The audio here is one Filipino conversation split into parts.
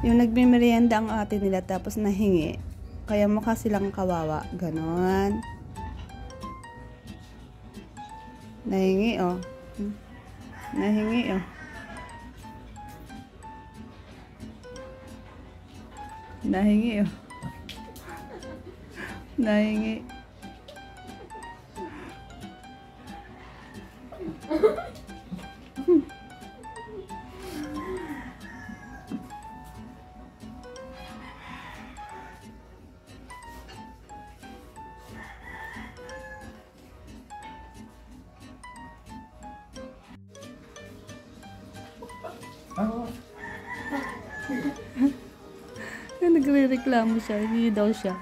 Yung nagmimerienda ang ate nila tapos nahingi. Kaya mukha silang kawawa. Ganon. Nahingi oh. Nahingi oh. Nahingi oh. Nahingi. Nagre-reklamo siya, hindi daw siya.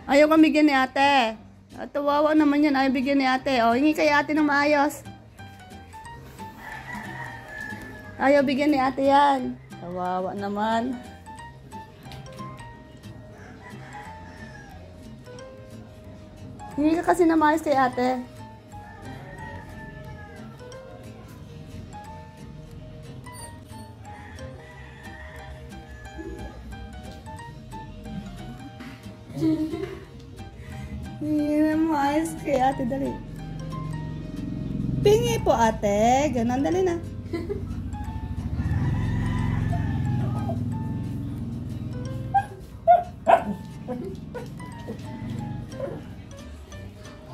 Ayaw kang bigyan ni ate. Tawawa naman yan, ayaw bigyan ni ate. O, hingi kay ate ng maayos. Ayaw bigyan ni ate yan. Tawawa naman. Hingi ka kasi ng maayos kay ate. Hingi ng maayos kay ate, dali. Pingi po ate. Ganon, dali na.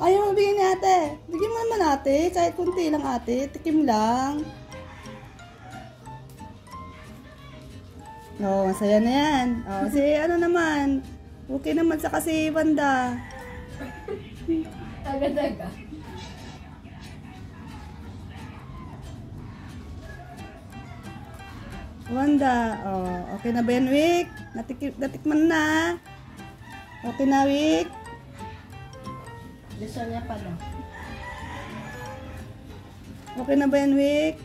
Ayaw mo bigyan ni ate. Bigyan mo naman ate. Kahit kunti lang ate. Tikim lang. Oo, masaya na yan. Oo, si ano naman. Okay naman sa kasi Wanda. Taga-taga. Wanda. Oh, okay na ba yan, Wick? Natikman na. Okay na, Wick? Gusto niya pala. Okay na ba yan, Wick?